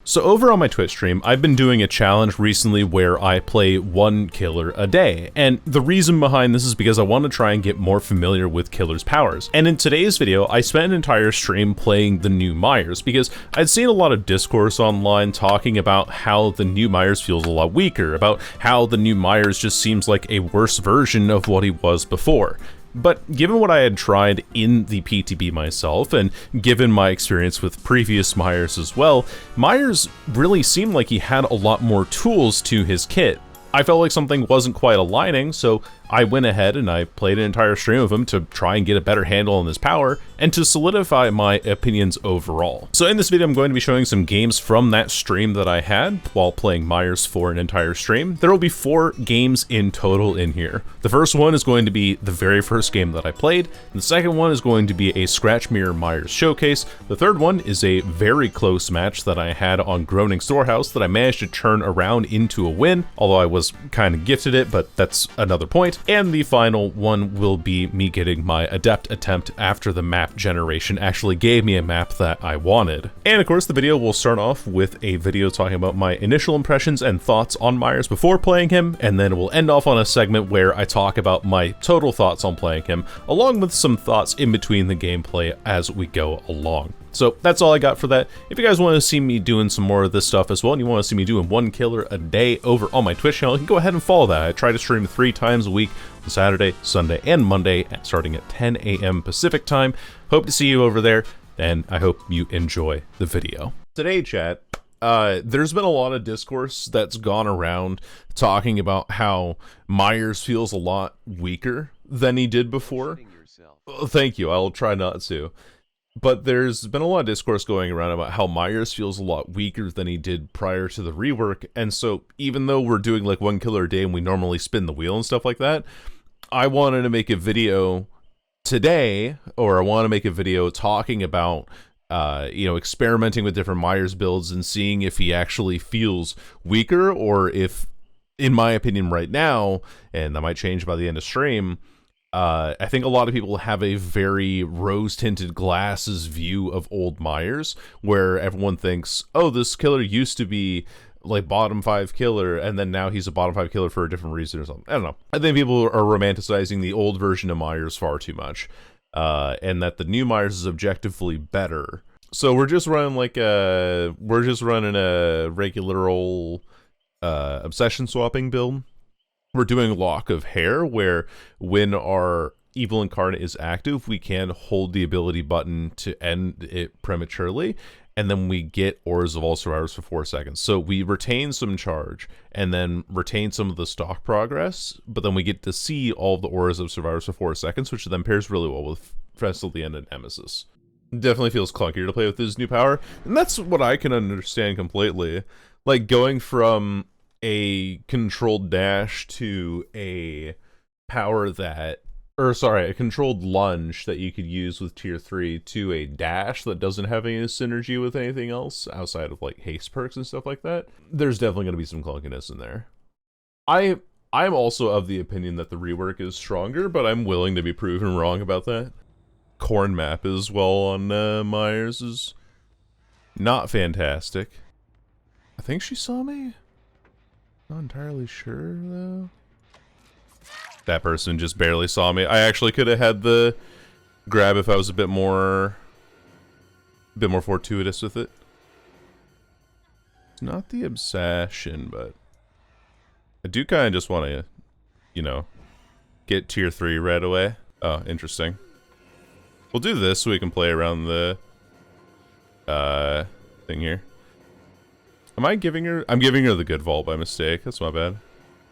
So over on my Twitch stream, I've been doing a challenge recently where I play one killer a day, and the reason behind this is because I want to try and get more familiar with killers' powers. And in today's video, I spent an entire stream playing the new Myers, because I'd seen a lot of discourse online talking about how the new Myers feels a lot weaker, about how the new Myers just seems like a worse version of what he was before. But given what I had tried in the PTB myself, and given my experience with previous Myers as well, Myers really seemed like he had a lot more tools to his kit. I felt like something wasn't quite aligning, so I went ahead and I played an entire stream of him to try and get a better handle on his power, and to solidify my opinions overall. So in this video, I'm going to be showing some games from that stream that I had while playing Myers for an entire stream. There will be 4 games in total in here. The first one is going to be the very first game that I played, and the second one is going to be a Scratch Mirror Myers showcase. The third one is a very close match that I had on Groaning Storehouse that I managed to turn around into a win, although I was kind of gifted it, but that's another point. And the final one will be me getting my Adept attempt after the map generation actually gave me a map that I wanted. And of course, the video will start off with a video talking about my initial impressions and thoughts on Myers before playing him, and then we'll end off on a segment where I talk about my total thoughts on playing him, along with some thoughts in between the gameplay as we go along. So that's all I got for that. If you guys want to see me doing some more of this stuff as well, and you want to see me doing one killer a day over on my Twitch channel, you can go ahead and follow that. I try to stream 3 times a week on Saturday, Sunday, and Monday, starting at 10 a.m. Pacific time. Hope to see you over there, and I hope you enjoy the video. Today, chat, there's been a lot of discourse that's gone around talking about how Myers feels a lot weaker than he did before. Thank you, I'll try not to. But there's been a lot of discourse going around about how Myers feels a lot weaker than he did prior to the rework, and so even though we're doing like one killer a day and we normally spin the wheel and stuff like that, I wanted to make a video today, or I want to make a video talking about experimenting with different Myers builds and seeing if he actually feels weaker, or if, in my opinion right now, and that might change by the end of stream, I think a lot of people have a very rose-tinted glasses view of old Myers, where everyone thinks, oh, this killer used to be like bottom 5 killer, and then now he's a bottom 5 killer for a different reason or something. I don't know. I think people are romanticizing the old version of Myers far too much, and that the new Myers is objectively better. So we're just running a regular old obsession swapping build. We're doing Lock of Hair, where when our Evil Incarnate is active, we can hold the ability button to end it prematurely, and then we get Auras of all survivors for 4 seconds. So we retain some charge, and then retain some of the stock progress, but then we get to see all of the Auras of survivors for 4 seconds, which then pairs really well with Festival of the End and Nemesis. Definitely feels clunkier to play with his new power, and that's what I can understand completely. Like, going from a controlled dash to a power that, a controlled lunge that you could use with tier 3 to a dash that doesn't have any synergy with anything else outside of like haste perks and stuff like that. There's definitely going to be some clunkiness in there. I'm also of the opinion that the rework is stronger, but I'm willing to be proven wrong about that. Corn map as well on Myers is not fantastic. I think she saw me. Not entirely sure, though. That person just barely saw me. I actually could have had the grab if I was a bit more fortuitous with it. It's not the obsession, but I do kind of just want to, get tier 3 right away. Oh, interesting. We'll do this so we can play around the thing here. Am I giving her? I'm giving her the good vault by mistake. That's my bad.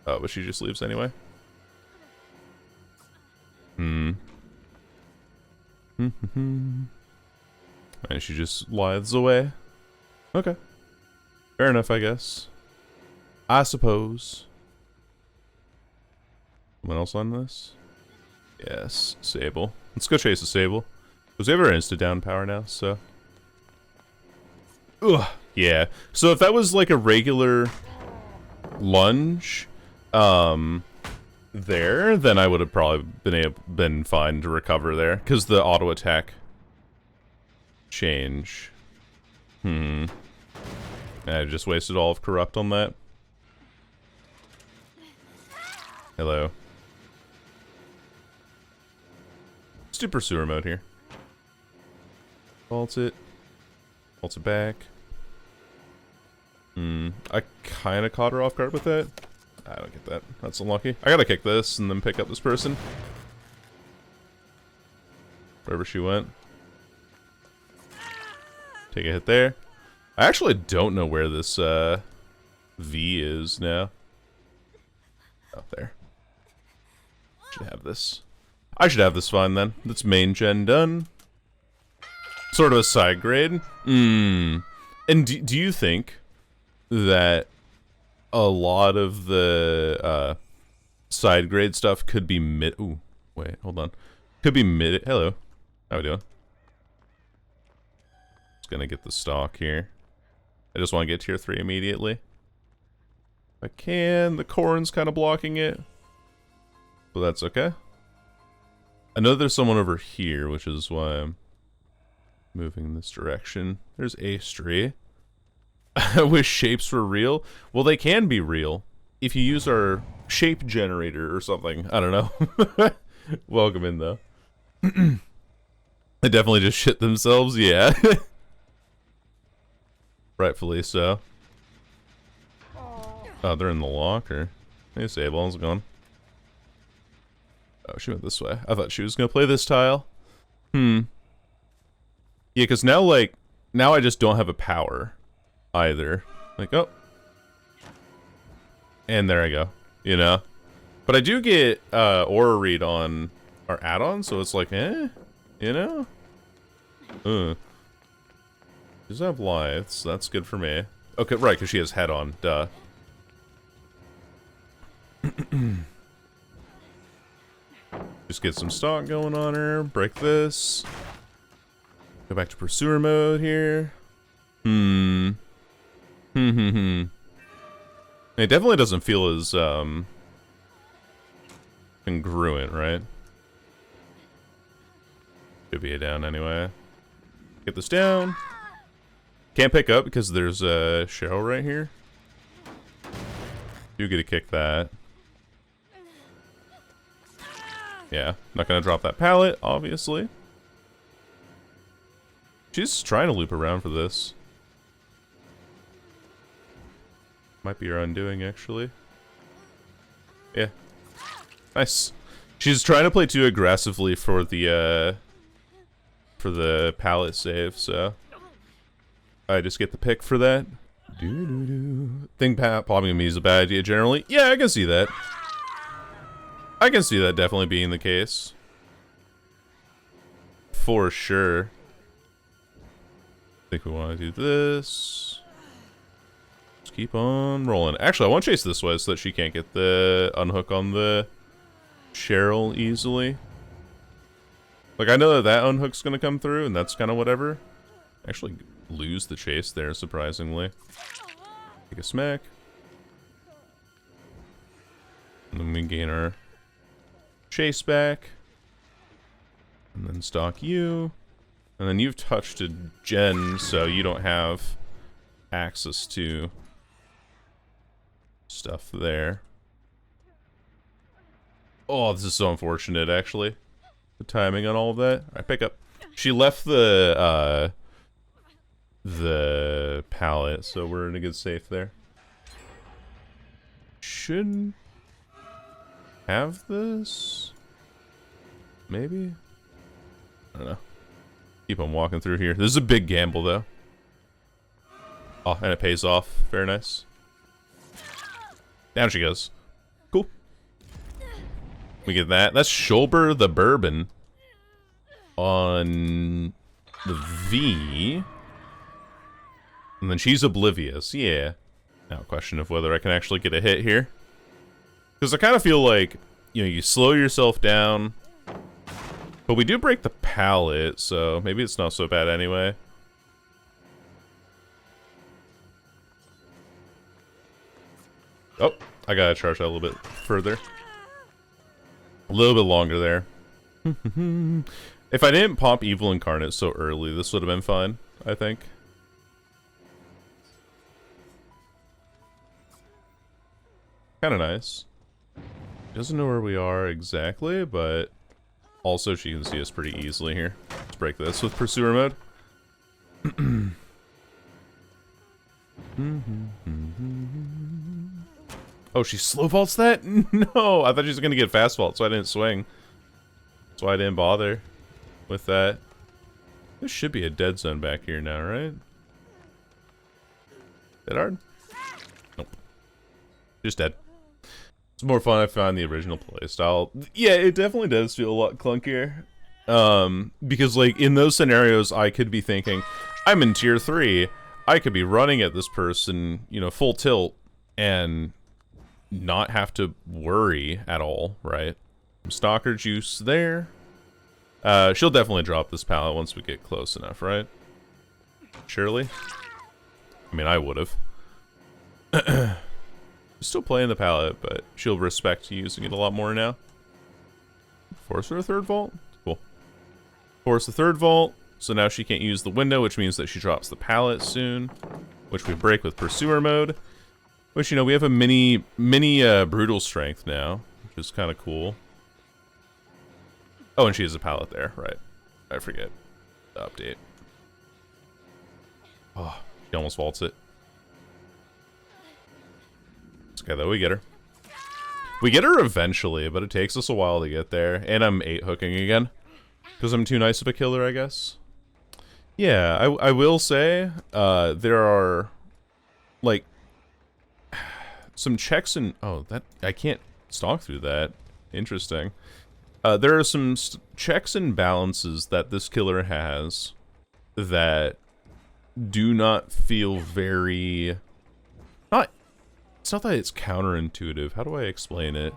Oh, but she just leaves anyway. And she just lithes away. Okay. Fair enough, I guess. I suppose. Someone else on this? Yes, Sable. Let's go chase the Sable. Because we have our insta-down power now, so... Ugh. Yeah, so if that was like a regular lunge, there, then I would have probably been fine to recover there, because the auto attack change. I just wasted all of Corrupt on that. Hello. Let's do Pursuer mode here. Vault it. Vault it back. I kind of caught her off guard with that. I don't get that. That's unlucky. I gotta kick this and then pick up this person. Wherever she went. Take a hit there. I actually don't know where this V is now. Oh, there. Should have this. I should have this fine then. That's main gen done. Sort of a side grade. And do you think that a lot of the side grade stuff could be mid? Ooh, wait, hold on. Could be mid. Hello, how we doing? Just gonna get the stock here. I just want to get tier 3 immediately. If I can. The corn's kind of blocking it, but that's okay. I know there's someone over here, which is why I'm moving in this direction. There's Astri. I wish shapes were real. Well, they can be real if you use our shape generator or something. I don't know. Welcome in, though. They definitely just shit themselves, yeah. Rightfully so. Oh, they're in the locker. Hey, Sable, how's it going? Oh, she went this way. I thought she was gonna play this tile. Yeah, because now, like, now I just don't have a power either. Like, oh. And there I go. You know? But I do get aura read on our add-on, so it's like, you know? Does have lights, that's good for me. Okay, right, because she has head on, duh. Just get some stock going on her, break this. Go back to Pursuer mode here. It definitely doesn't feel as, congruent, right? Should be a down anyway. Get this down. Can't pick up because there's a shell right here. Do get to kick that. Yeah, not gonna drop that pallet, obviously. She's trying to loop around for this. Might be her undoing, actually. Yeah. Nice. She's trying to play too aggressively for the pallet save, so I just get the pick for that. Think popping me is a bad idea generally. Yeah, I can see that. I can see that definitely being the case. For sure. I think we want to do this. Just keep on rolling. Actually, I want to chase this way so that she can't get the unhook on the Cheryl easily. Like, I know that that unhook's going to come through, and that's kind of whatever. Actually lose the chase there, surprisingly. Take a smack. And then we gain our chase back. And then stalk you. And then you've touched a gen, so you don't have access to stuff there. Oh, this is so unfortunate, actually. The timing on all of that. Alright, pick up. She left the pallet, so we're in a good safe there. Should have this? Maybe? I don't know. Keep on walking through here. This is a big gamble, though. Oh, and it pays off. Very nice. Down she goes. Cool. We get that. That's Shulber the Bourbon on the V. And then she's oblivious. Yeah. Now, question of whether I can actually get a hit here. Because I kind of feel like, you know, you slow yourself down. But we do break the pallet, so maybe it's not so bad anyway. Oh, I gotta charge that a little bit further. A little bit longer there. If I didn't pop Evil Incarnate so early, this would have been fine, I think. Kind of nice. Doesn't know where we are exactly, but also she can see us pretty easily here. Let's break this with Pursuer mode. Oh, she slow vaults that? No, I thought she was gonna get fast vault, so I didn't swing. That's why I didn't bother with that. There should be a dead zone back here now, right? Dead hard? Nope. Just dead. It's more fun I found the original playstyle. Yeah, it definitely does feel a lot clunkier. Because like in those scenarios I could be thinking, I'm in tier 3, I could be running at this person, you know, full tilt, and not have to worry at all, right? Some stalker juice there. She'll definitely drop this pallet once we get close enough, right? Surely? I mean, I would've. Still playing the pallet, but she'll respect using it a lot more now. Force her a third vault? Cool. Force the third vault, so now she can't use the window, which means that she drops the pallet soon, which we break with Pursuer mode. Which, you know, we have a mini brutal strength now, which is kind of cool. Oh, and she has a pallet there, right. I forget. The update. Oh, she almost vaults it. It's okay, though, we get her. We get her eventually, but it takes us a while to get there. And I'm 8-hooking again. Because I'm too nice of a killer, I guess. Yeah, I will say, there are, like, some checks and... Oh, that... I can't stalk through that. Interesting. There are some checks and balances that this killer has that do not feel very... It's not that it's counterintuitive. How do I explain it?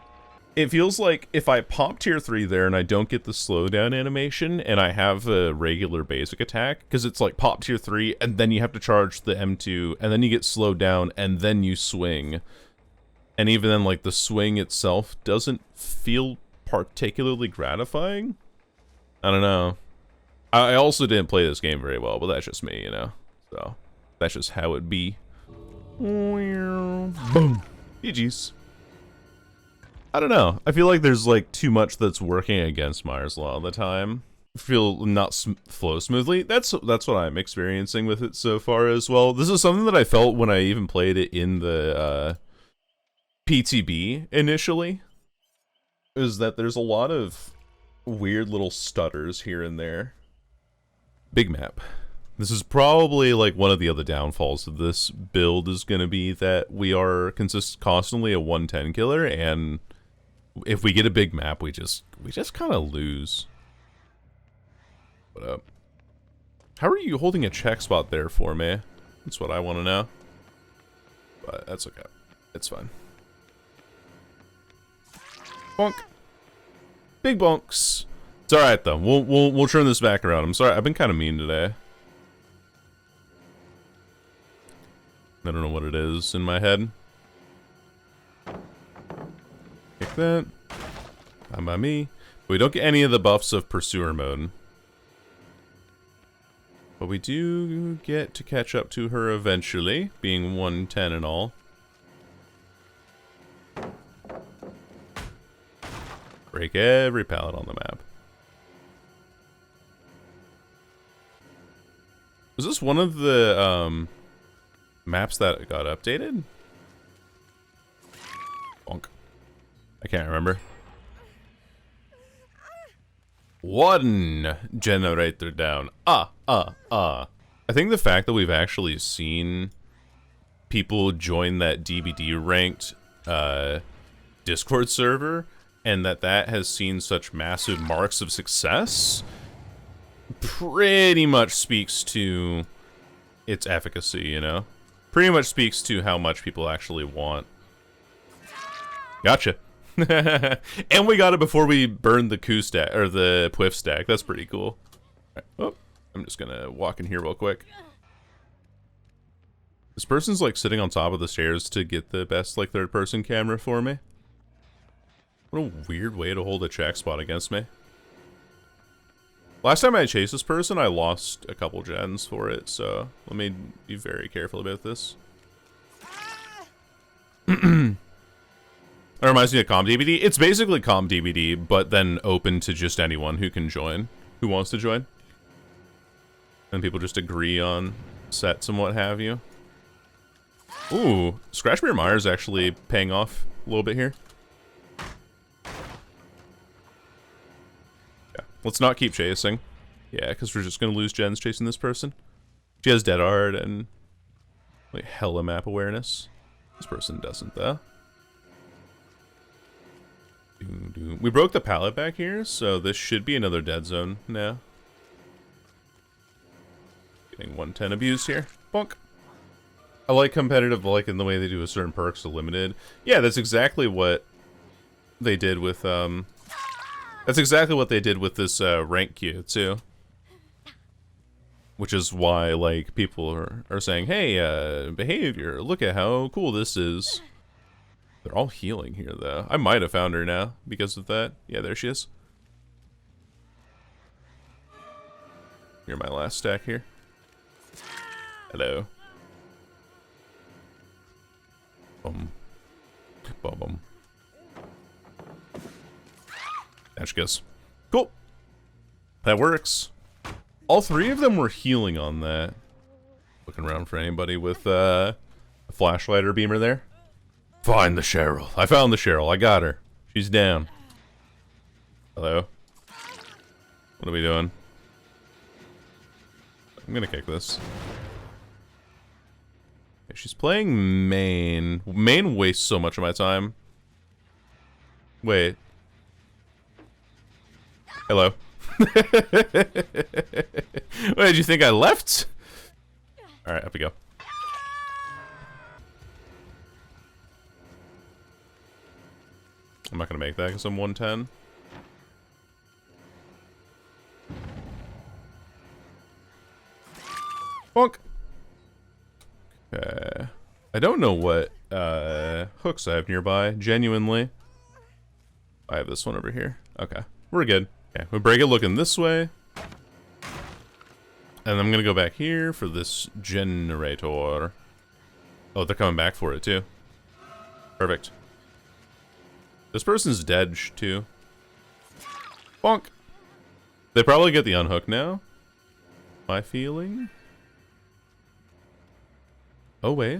It feels like if I pop tier 3 there and I don't get the slowdown animation and I have a regular basic attack, because it's like pop tier 3 and then you have to charge the M2 and then you get slowed down and then you swing. And even then, like, the swing itself doesn't feel particularly gratifying. I don't know. I also didn't play this game very well, but that's just me, you know? So, that's just how it be. Boom. GG's. I don't know. I feel like there's like too much that's working against Myers Law all the time. I feel not flow smoothly. That's what I'm experiencing with it so far as well. This is something that I felt when I even played it in the PTB initially. Is that there's a lot of weird little stutters here and there. Big map. This is probably like one of the other downfalls of this build is going to be that we are constantly a 110 killer, and if we get a big map, we just kind of lose. What up? How are you holding a check spot there for me? That's what I want to know. But that's okay. It's fine. Bonk. Big bonks. It's all right though. We'll turn this back around. I'm sorry. I've been kind of mean today. I don't know what it is in my head. Take that. Not by me. But we don't get any of the buffs of Pursuer mode. But we do get to catch up to her eventually, being 110 and all. Break every pallet on the map. Was this one of the maps that got updated? Bonk. I can't remember. One generator down. I think the fact that we've actually seen people join that DBD ranked Discord server, and that has seen such massive marks of success, pretty much speaks to its efficacy, you know? Pretty much speaks to how much people actually want. Gotcha. And we got it before we burned the Q stack, or the Pliff stack. That's pretty cool. Right. Oh, I'm just gonna walk in here real quick. This person's like sitting on top of the stairs to get the best like third person camera for me. What a weird way to hold a check spot against me. Last time I chased this person, I lost a couple gens for it, so let me be very careful about this. It reminds me of ComDBD. It's basically ComDBD, but then open to just anyone who can join, who wants to join. And people just agree on sets and what have you. Ooh, Myers actually paying off a little bit here. Yeah, let's not keep chasing. Yeah, because we're just going to lose gens chasing this person. She has dead art and like hella map awareness. This person doesn't, though. We broke the pallet back here, so this should be another dead zone now. Getting 110 abused here. Bonk. I like competitive, like in the way they do a certain perks to limited. Yeah, that's exactly what they did with that's exactly what they did with this rank queue too. Which is why like people are saying, hey, behavior, look at how cool this is. They're all healing here though. I might have found her now because of that. Yeah, there she is. Here, my last stack here. Hello. Boom. Boom. There she goes. Cool. That works. All three of them were healing on that. Looking around for anybody with a flashlight or beamer there. Find the Cheryl. I found the Cheryl. I got her. She's down. Hello. What are we doing? I'm gonna kick this. She's playing main. Main wastes so much of my time. Wait. Hello. Wait, did you think I left? Alright, up we go. I'm not gonna make that because I'm 110. Bonk. Okay. I don't know what hooks I have nearby, genuinely. I have this one over here. Okay, we're good. Okay, we break it looking this way. And I'm gonna go back here for this generator. Oh, they're coming back for it too. Perfect. This person's dead too. Bonk. They probably get the unhook now. My feeling. Oh wait,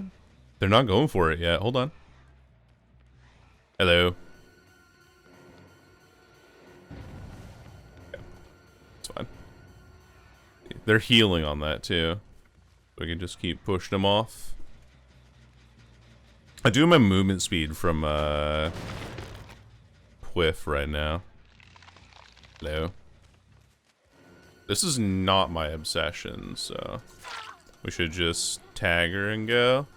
they're not going for it yet. Hold on. Hello. Okay. It's fine. They're healing on that too. We can just keep pushing them off. I do have my movement speed from Whiff right now. Hello. This is not my obsession, so we should just tag her and go.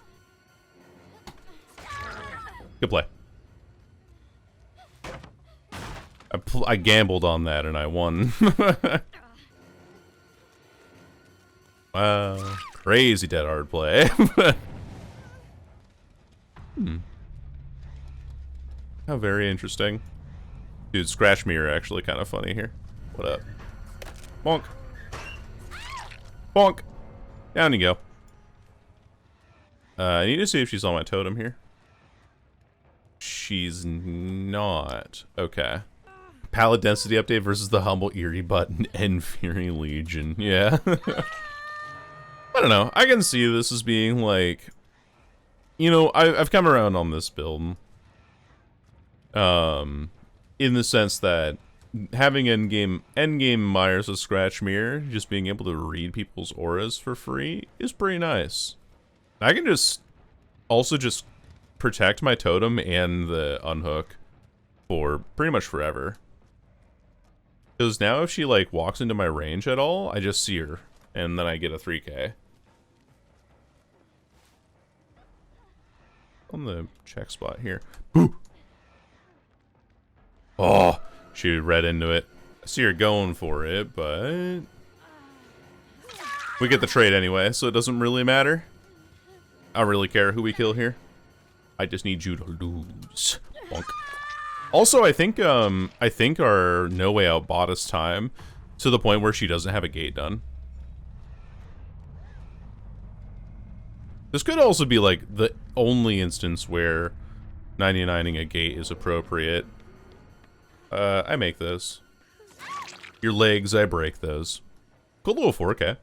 Good play. I gambled on that and I won. Wow. Crazy dead hard play. How very interesting. Dude, Scratch Me are actually kind of funny here. What up? Bonk. Bonk. Down you go. I need to see if she's on my totem here. She's not. Okay. Palette density update versus the humble Eerie button and Fury Legion. Yeah. I don't know. I can see this as being like, you know, I've come around on this build. In the sense that having endgame Myers with Scratch Mirror, just being able to read people's auras for free is pretty nice. I can just also just protect my totem and the unhook for pretty much forever. Because now if she like walks into my range at all, I just see her and then I get a 3k. On the check spot here. Boo! Oh, she read into it. I see her going for it, but we get the trade anyway, so it doesn't really matter. I don't really care who we kill here. I just need you to lose. Bonk. Also, I think our No Way Out bought us time to the point where she doesn't have a gate done. This could also be like the only instance where 99ing a gate is appropriate. I make those. Your legs, I break those. Cool little 4K.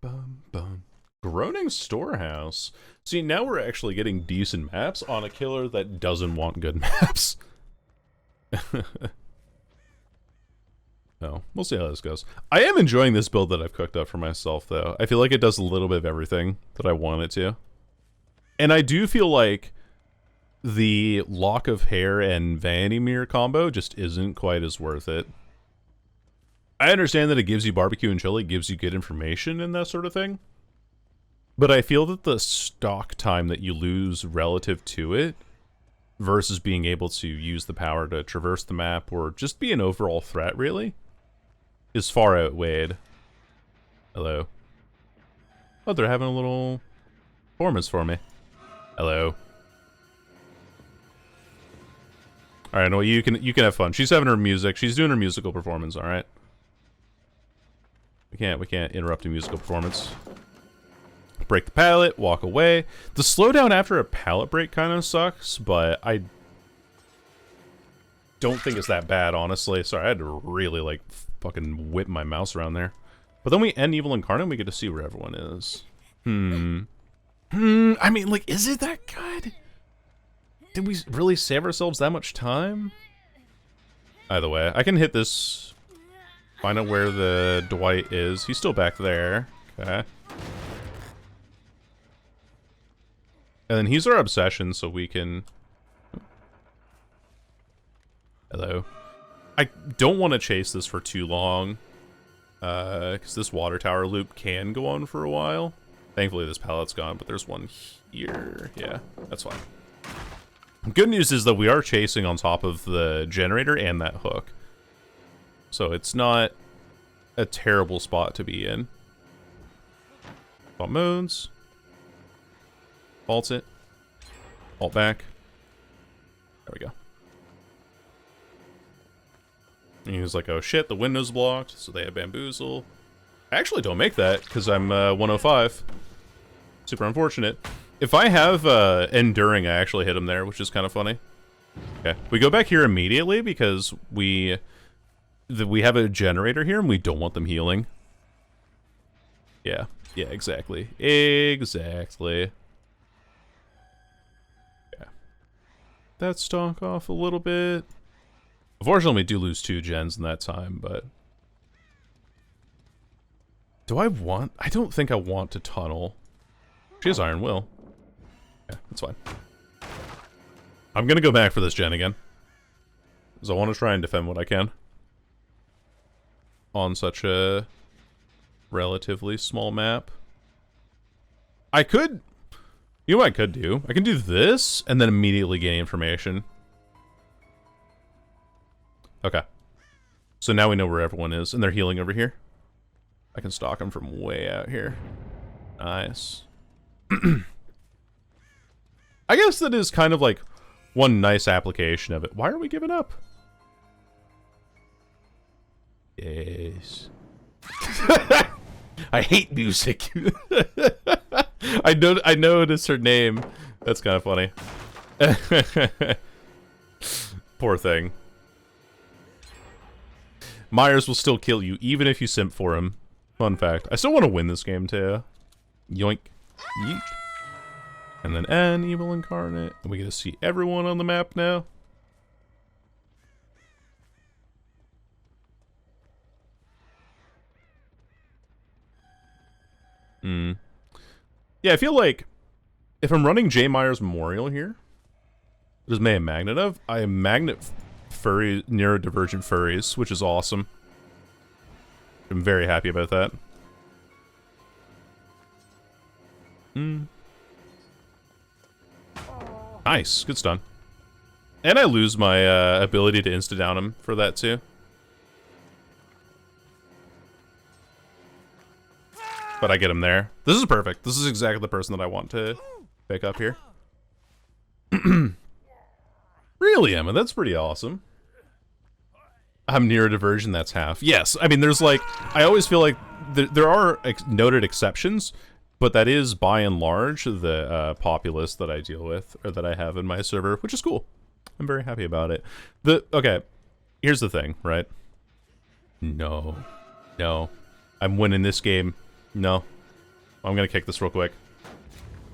Bum, bum. Groaning Storehouse. See, now we're actually getting decent maps on a killer that doesn't want good maps. No, we'll see how this goes. I am enjoying this build that I've cooked up for myself, though. I feel like it does a little bit of everything that I want it to. And I do feel like the lock of hair and vanity mirror combo just isn't quite as worth it. I understand that it gives you barbecue and chili, gives you good information and that sort of thing. But I feel that the stock time that you lose relative to it versus being able to use the power to traverse the map or just be an overall threat, really, is far outweighed. Hello. Oh, they're having a little performance for me. Hello. Alright, no, you can have fun. She's having her music. She's doing her musical performance, alright? We can't interrupt a musical performance. Break the pallet, walk away. The slowdown after a pallet break kind of sucks, but I don't think it's that bad, honestly. Sorry, I had to really, like, fucking whip my mouse around there. But then we end Evil Incarnate and we get to see where everyone is. I mean, like, is it that good? Did we really save ourselves that much time? Either way, I can hit this. Find out where the Dwight is. He's still back there. Okay. And then he's our obsession, so we can... Hello. I don't want to chase this for too long. Because this water tower loop can go on for a while. Thankfully this pallet's gone, but there's one here. Yeah, that's fine. Good news is that we are chasing on top of the generator and that hook. So it's not a terrible spot to be in. Alt modes. Alt it. Alt back. There we go. And he was like, oh shit, the window's blocked, so they have bamboozle. I actually don't make that, because I'm 105. Super unfortunate. If I have Enduring, I actually hit him there, which is kind of funny. Okay, we go back here immediately because we have a generator here and we don't want them healing. Yeah, exactly. Exactly. Yeah. That stock off a little bit. Unfortunately, we do lose 2 gens in that time, but... I don't think I want to tunnel. She has Iron Will. Yeah, that's fine. I'm gonna go back for this gen again. Because I want to try and defend what I can. On such a relatively small map. I could... You know what I could do? I can do this, and then immediately gain information. Okay. So now we know where everyone is, and they're healing over here. I can stalk them from way out here. Nice. I guess that is kind of like one nice application of it. Why are we giving up? Yes. I hate music. I noticed her name. That's kind of funny. Poor thing. Myers will still kill you, even if you simp for him. Fun fact. I still want to win this game, too. Yoink. Yeet. And then N, Evil Incarnate. And we get to see everyone on the map now. Yeah, I feel like if I'm running J. Myers Memorial here, what is May a magnet of? I am magnet furry, neurodivergent furries, which is awesome. I'm very happy about that. Nice, good stun. And I lose my ability to insta-down him for that too. But I get him there. This is perfect. This is exactly the person that I want to pick up here. Really, Emma? That's pretty awesome. I'm neurodivergent, that's half. Yes, I mean, there's like... I always feel like there are noted exceptions, But that is, by and large, the populace that I deal with, or that I have in my server, which is cool. I'm very happy about it. Okay, here's the thing, right? No. I'm winning this game. No. I'm gonna kick this real quick.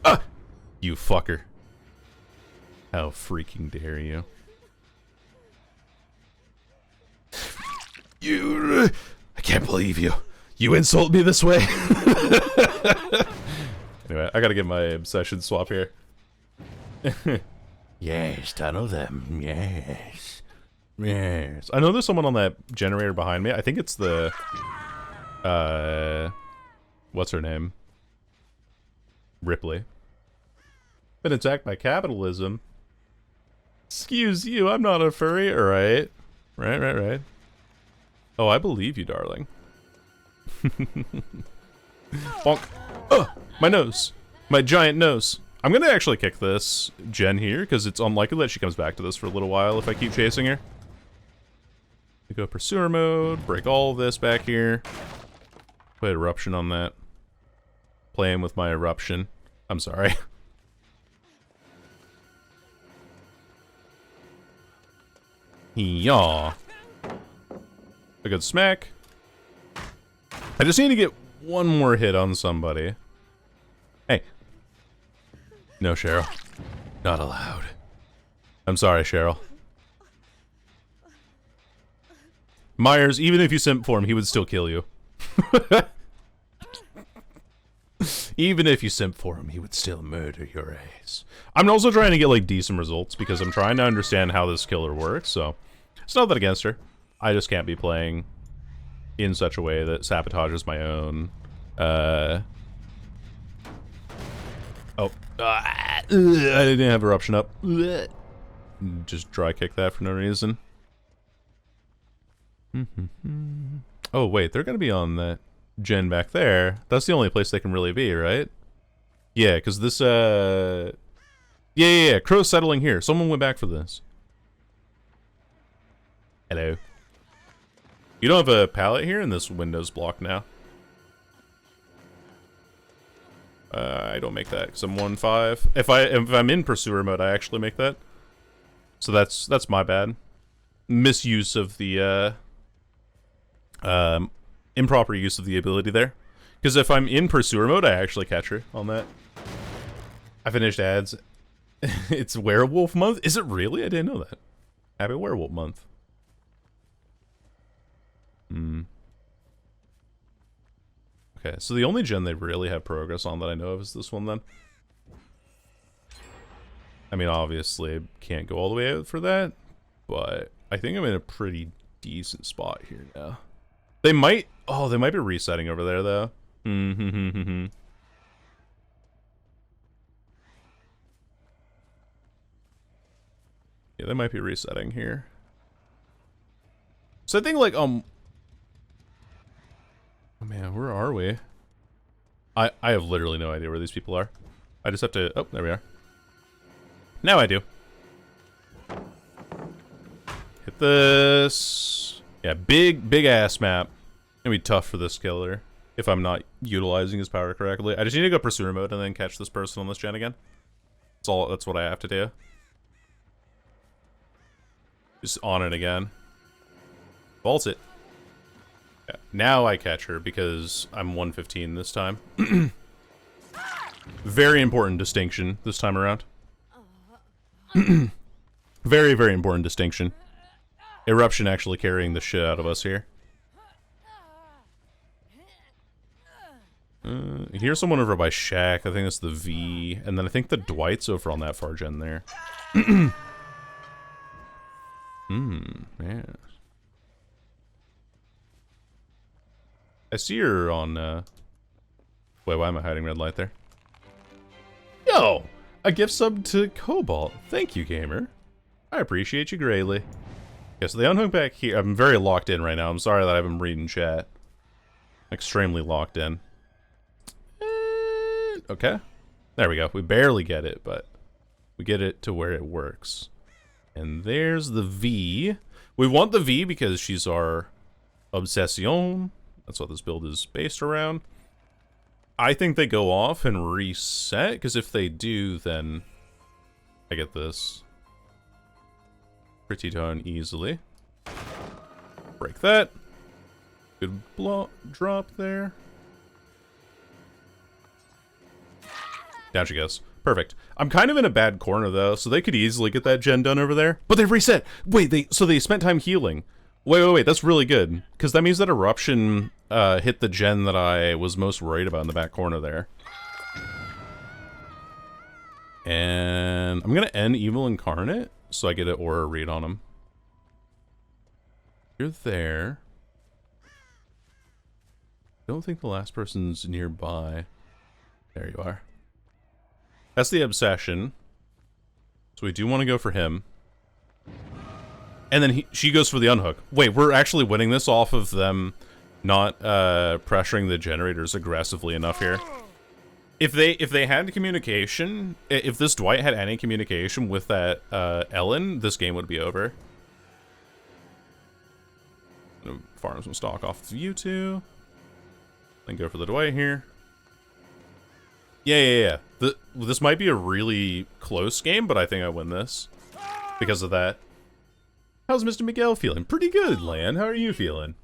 Ah! You fucker. How freaking dare you. I can't believe you. You insult me this way? Anyway, I gotta get my obsession swap here. Yes, tunnel them. Yes. Yes. I know there's someone on that generator behind me. I think it's the... what's her name? Ripley. Been attacked by capitalism. Excuse you, I'm not a furry. Right. Right. Oh, I believe you, darling. Bonk. Oh, my nose. My giant nose. I'm gonna actually kick this gen here, because it's unlikely that she comes back to this for a little while if I keep chasing her. We go pursuer mode, break all of this back here. Put eruption on that. Playing with my eruption. I'm sorry. Yaw. A good smack. I just need to get one more hit on somebody. Hey. No, Cheryl. Not allowed. I'm sorry, Cheryl. Myers, even if you simp for him, he would still kill you. Even if you simp for him, he would still murder your ass. I'm also trying to get, like, decent results, because I'm trying to understand how this killer works, so... It's not that against her. I just can't be playing in such a way that sabotages my own, I didn't have eruption up. Just dry kick that for no reason. Oh, wait, they're gonna be on that gen back there. That's the only place they can really be, right? Yeah, because this, Yeah, Crow's settling here. Someone went back for this. Hello. You don't have a pallet here, and this window's blocked now. I don't make that because I'm 1-5. If I'm in pursuer mode, I actually make that. So that's my bad. Misuse of the improper use of the ability there. Because if I'm in pursuer mode, I actually catch her on that. I finished ads. It's werewolf month? Is it really? I didn't know that. Happy werewolf month. Okay, so the only gen they really have progress on that I know of is this one then. I mean, obviously, can't go all the way out for that, but I think I'm in a pretty decent spot here now. They might... Oh, they might be resetting over there, though. Yeah, they might be resetting here. So I think, like, oh man, where are we? I have literally no idea where these people are. I just have to... Oh, there we are. Now I do. Hit this. Yeah, big ass map. Gonna be tough for this killer if I'm not utilizing his power correctly. I just need to go pursuer mode and then catch this person on this gen again. That's what I have to do. Just on it again. Vault it. Yeah. Now I catch her because I'm 115 this time. Very important distinction this time around. Very, very important distinction. Eruption actually carrying the shit out of us here. Here's someone over by Shack. I think that's the V. And then I think the Dwight's over on that far gen there. Yeah. I see her on, Wait, why am I hiding red light there? Yo! A gift sub to Cobalt. Thank you, gamer. I appreciate you greatly. Okay, so the unhook back here... I'm very locked in right now. I'm sorry that I haven't reading chat. Extremely locked in. Okay. There we go. We barely get it, but we get it to where it works. And there's the V. We want the V because she's our obsession. That's what this build is based around. I think they go off and reset, because if they do, then I get this pretty darn easily. Break that. Good drop there. Down she goes. Perfect. I'm kind of in a bad corner, though, so they could easily get that gen done over there. But they've reset! Wait, so they spent time healing. Wait, that's really good. Because that means that Eruption hit the gen that I was most worried about in the back corner there. And I'm going to end Evil Incarnate, so I get an aura read on him. You're there. Don't think the last person's nearby. There you are. That's the obsession. So we do want to go for him. And then she goes for the unhook. Wait, we're actually winning this off of them not pressuring the generators aggressively enough here. If they had communication, if this Dwight had any communication with that Ellen, this game would be over. Farm some stock off of you two. Then go for the Dwight here. Yeah. This might be a really close game, but I think I win this because of that. How's Mr. Miguel feeling? Pretty good, Lan. How are you feeling?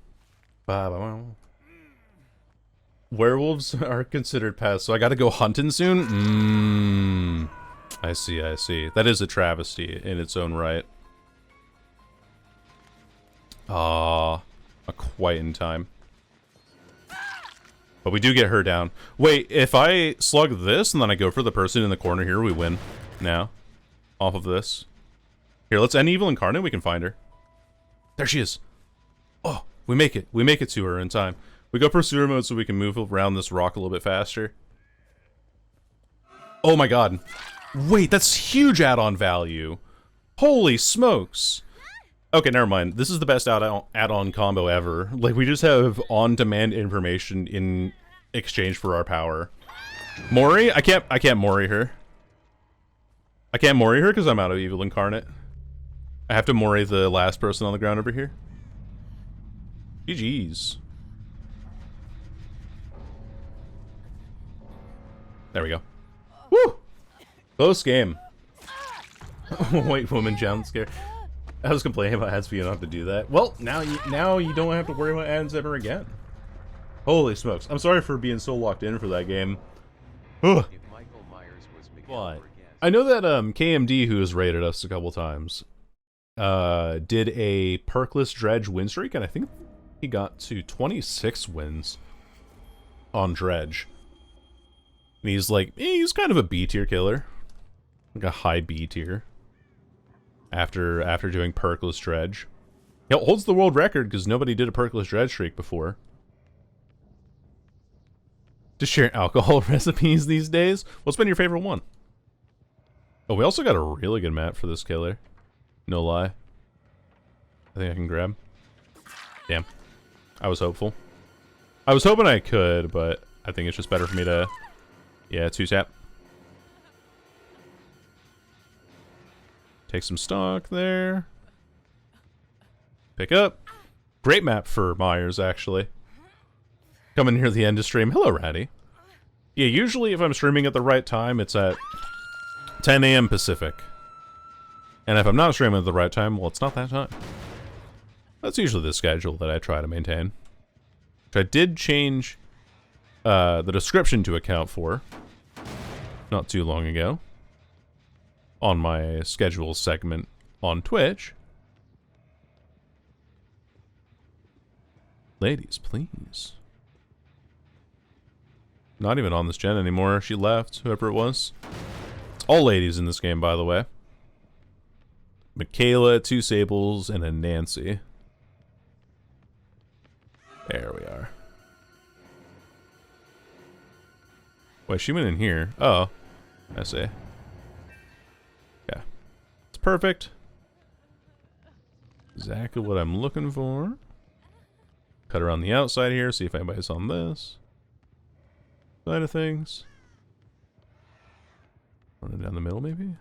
Werewolves are considered pests, so I gotta go hunting soon? I see. That is a travesty in its own right. A quite in time. But we do get her down. Wait, if I slug this and then I go for the person in the corner here, we win now. Off of this. Here, let's end Evil Incarnate. We can find her. There she is. Oh, we make it. We make it to her in time. We go pursuer mode so we can move around this rock a little bit faster. Oh my god. Wait, that's huge add-on value. Holy smokes. Okay, never mind. This is the best add-on combo ever. Like, we just have on-demand information in exchange for our power. Mori? I can't Mori her. I can't Mori her because I'm out of Evil Incarnate. I have to Mori the last person on the ground over here. GG's. There we go. Woo! Close game. White woman jump scare. I was complaining about ads, but you don't have to do that. Well, now you don't have to worry about ads ever again. Holy smokes! I'm sorry for being so locked in for that game. Ugh. What? I know that KMD, who has rated us a couple times, did a perkless dredge win streak, and I think he got to 26 wins on dredge. And he's like, he's kind of a B tier killer, like a high B tier. After doing perkless dredge, he holds the world record because nobody did a perkless dredge streak before. Just sharing alcohol recipes these days. What's been your favorite one? Oh, we also got a really good map for this killer. No lie. I think I can grab. Damn. I was hopeful. I was hoping I could, but I think it's just better for me to... Yeah, 2-tap. Take some stock there. Pick up. Great map for Myers, actually. Coming near the end of stream. Hello, Ratty. Yeah, usually if I'm streaming at the right time, it's at 10 a.m. Pacific. And if I'm not streaming at the right time, well, it's not that time. That's usually the schedule that I try to maintain. Which I did change the description to account for not too long ago on my schedule segment on Twitch. Ladies, please. Not even on this gen anymore. She left, whoever it was. It's all ladies in this game, by the way. Michaela, 2 Sables, and a Nancy. There we are. Wait, she went in here. Oh, I see. Yeah. It's perfect. Exactly what I'm looking for. Cut around the outside here, see if anybody's on this side of things. Running down the middle, maybe?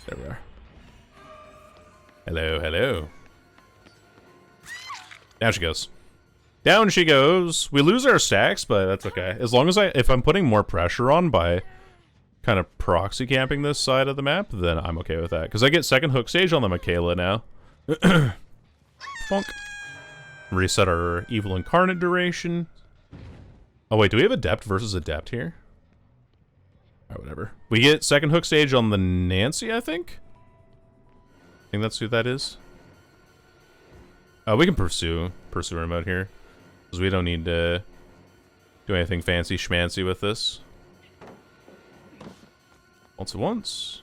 There we are. Hello, hello. Down she goes. Down she goes. We lose our stacks, but that's okay. As long as if I'm putting more pressure on by kind of proxy camping this side of the map, then I'm okay with that. Because I get second hook stage on the Michaela now. Bonk. Reset our evil incarnate duration. Oh wait, do we have adept versus adept here? Alright, whatever. We get second hook stage on the Nancy, I think? I think that's who that is. We can pursue remote here. Because we don't need to do anything fancy schmancy with this. Once at once.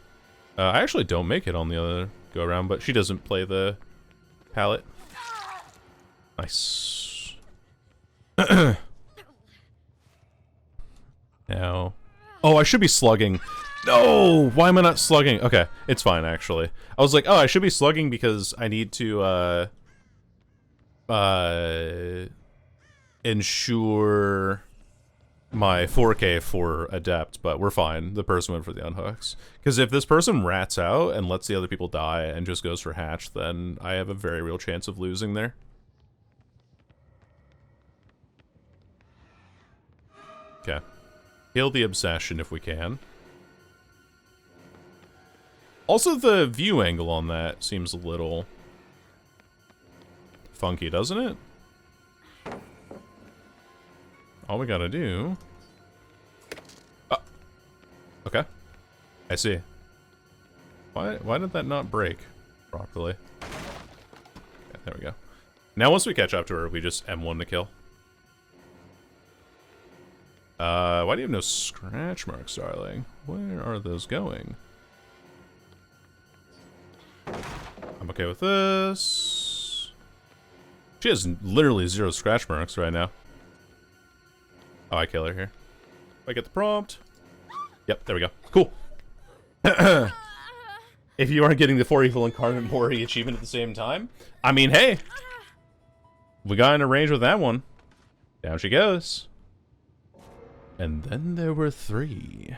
I actually don't make it on the other go around, but she doesn't play the pallet. Nice. Now. Oh, I should be slugging. No! Why am I not slugging? Okay, it's fine, actually. I was like, oh, I should be slugging because I need to, ensure my 4K for Adept, but we're fine. The person went for the unhooks. Because if this person rats out and lets the other people die and just goes for hatch, then I have a very real chance of losing there. Okay. Kill the obsession if we can. Also, the view angle on that seems a little funky, doesn't it? All we gotta do... Oh. Okay. I see. Why did that not break properly? Okay, there we go. Now once we catch up to her, we just M1 to kill. Why do you have no scratch marks, darling? Where are those going? I'm okay with this. She has literally 0 scratch marks right now. Oh, I kill her here. I get the prompt. Yep, there we go. Cool. If you aren't getting the 4 Evil Incarnate Mori achievement at the same time, I mean, hey. We got in a range with that one. Down she goes. And then there were 3.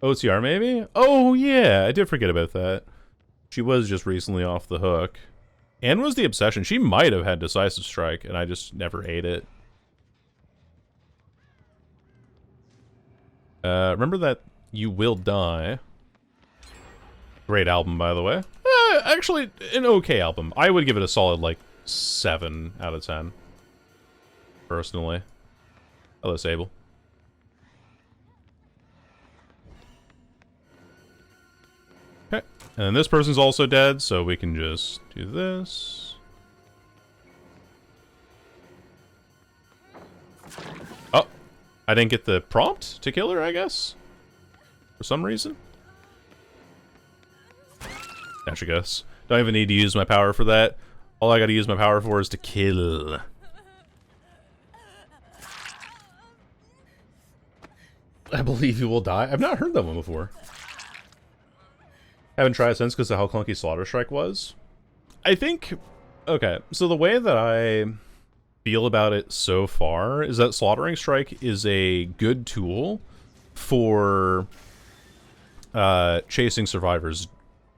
OTR maybe? Oh yeah, I did forget about that. She was just recently off the hook. And was the obsession. She might have had Decisive Strike, and I just never ate it. Remember that You Will Die. Great album, by the way. Actually, an okay album. I would give it a solid, like, 7 out of 10. Personally. Hello, Sable. Okay. And then this person's also dead, so we can just do this. Oh. I didn't get the prompt to kill her, I guess. For some reason. There she goes. Don't even need to use my power for that. All I gotta use my power for is to kill. I believe you will die. I've not heard that one before. Haven't tried it since because of how clunky Slaughter Strike was. I think... Okay, so the way that I feel about it so far is that Slaughtering Strike is a good tool for chasing survivors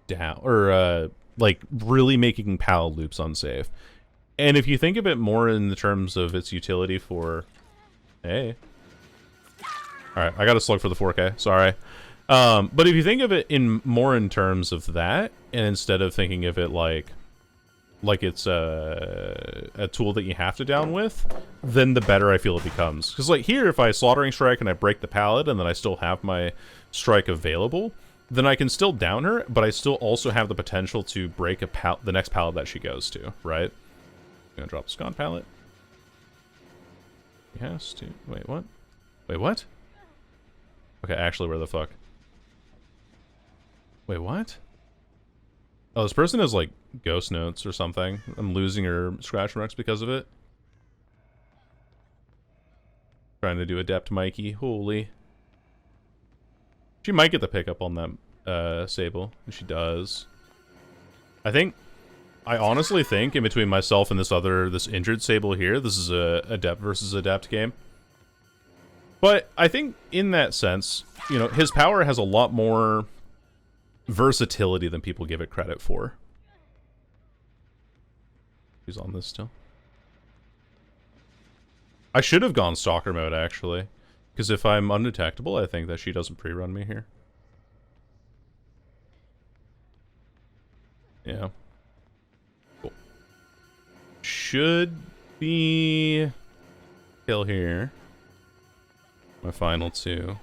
down, or like really making PAL loops unsafe. And if you think of it more in the terms of its utility for... Hey. Alright, I got a slug for the 4K, sorry. But if you think of it more in terms of that, and instead of thinking of it like it's a tool that you have to down with, then the better I feel it becomes. Because like here, if I Slaughtering Strike and I break the pallet, and then I still have my strike available, then I can still down her, but I still also have the potential to break the next pallet that she goes to, right? I'm gonna drop the Scon pallet. He has to... Wait, what? Wait, what? Okay, actually, where the fuck? Wait, what? Oh, this person has, like, ghost notes or something. I'm losing her scratch marks because of it. Trying to do Adept Mikey. Holy. She might get the pickup on that Sable. And she does. I honestly think, in between myself and this injured Sable here, this is a Adept versus Adept game. But I think in that sense, you know, his power has a lot more versatility than people give it credit for. He's on this still. I should have gone Stalker mode, actually. Because if I'm undetectable, I think that she doesn't pre-run me here. Yeah. Cool. Should be... kill here. My final two.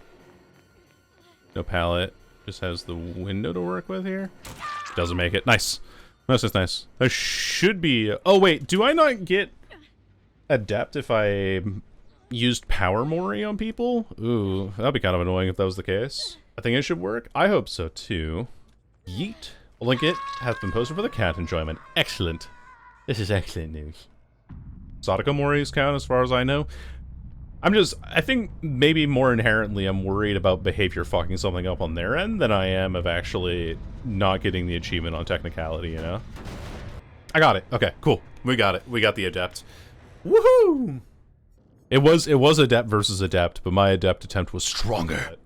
No pallet. Just has the window to work with here. Doesn't make it. Nice. That's just nice. There should be... oh, wait. Do I not get Adept if I used Power Mori on people? Ooh, that'd be kind of annoying if that was the case. I think it should work. I hope so, too. Yeet. A link it has been posted for the cat enjoyment. Excellent. This is excellent news. Sadako Moris count as far as I know. I think maybe more inherently I'm worried about behavior fucking something up on their end than I am of actually not getting the achievement on technicality, you know? I got it. Okay, cool. We got it. We got the Adept. Woohoo! It was Adept versus Adept, but my Adept attempt was stronger.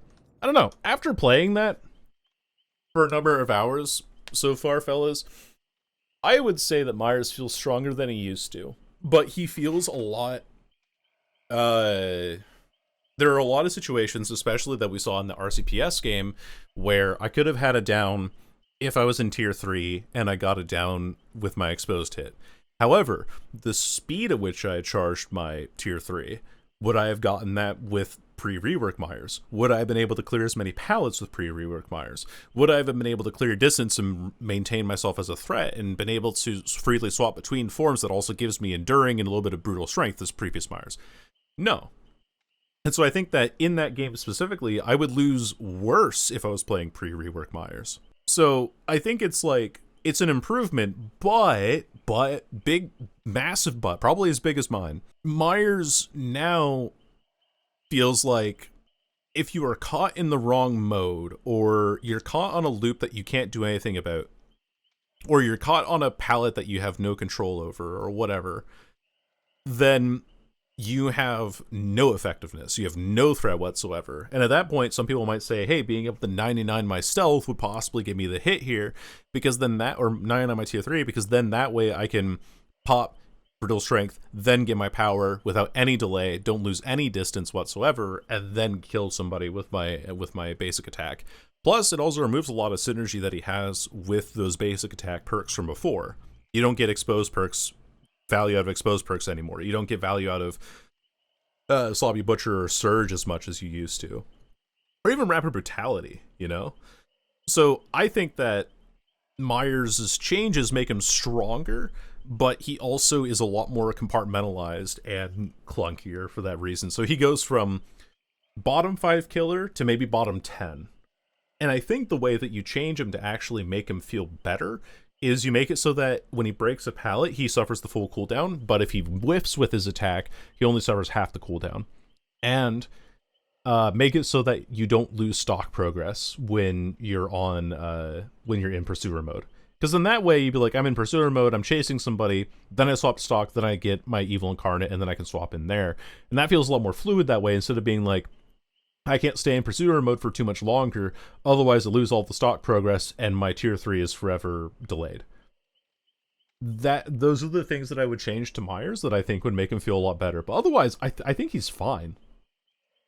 I don't know. After playing that for a number of hours so far, fellas, I would say that Myers feels stronger than he used to. But he feels a lot... there are a lot of situations, especially that we saw in the RCPS game, where I could have had a down if I was in tier 3 and I got a down with my exposed hit. However, the speed at which I charged my tier 3, would I have gotten that with pre-rework Myers? Would I have been able to clear as many pallets with pre-rework Myers? Would I have been able to clear distance and maintain myself as a threat and been able to freely swap between forms that also gives me enduring and a little bit of brutal strength as previous Myers? No. And so I think that in that game specifically, I would lose worse if I was playing pre-rework Myers. So I think it's like, it's an improvement, but, big, massive but, probably as big as mine. Myers now feels like if you are caught in the wrong mode, or you're caught on a loop that you can't do anything about, or you're caught on a pallet that you have no control over, or whatever, then you have no effectiveness. You have no threat whatsoever. And at that point, some people might say, hey, being able to 99 my stealth would possibly give me the hit here, because then that, or 99 my tier 3, because then that way I can pop brutal strength, then get my power without any delay, don't lose any distance whatsoever, and then kill somebody with my basic attack. Plus, it also removes a lot of synergy that he has with those basic attack perks from before. You don't get exposed perks, value out of exposed perks anymore. You don't get value out of Sloppy Butcher or Surge as much as you used to. Or even Rapid Brutality, you know? So I think that Myers' changes make him stronger, but he also is a lot more compartmentalized and clunkier for that reason. So he goes from bottom 5 killer to maybe bottom 10. And I think the way that you change him to actually make him feel better is you make it so that when he breaks a pallet, he suffers the full cooldown, but if he whiffs with his attack, he only suffers half the cooldown. And make it so that you don't lose stock progress when you're in pursuer mode. Because in that way, you'd be like, I'm in pursuer mode, I'm chasing somebody, then I swap to stock, then I get my evil incarnate, and then I can swap in there. And that feels a lot more fluid that way, instead of being like, I can't stay in pursuer mode for too much longer, otherwise I lose all the stock progress, and my tier 3 is forever delayed. Those are the things that I would change to Myers that I think would make him feel a lot better. But otherwise, I think he's fine.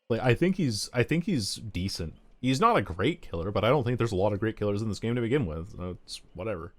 Like, I think he's decent. He's not a great killer, but I don't think there's a lot of great killers in this game to begin with. It's whatever.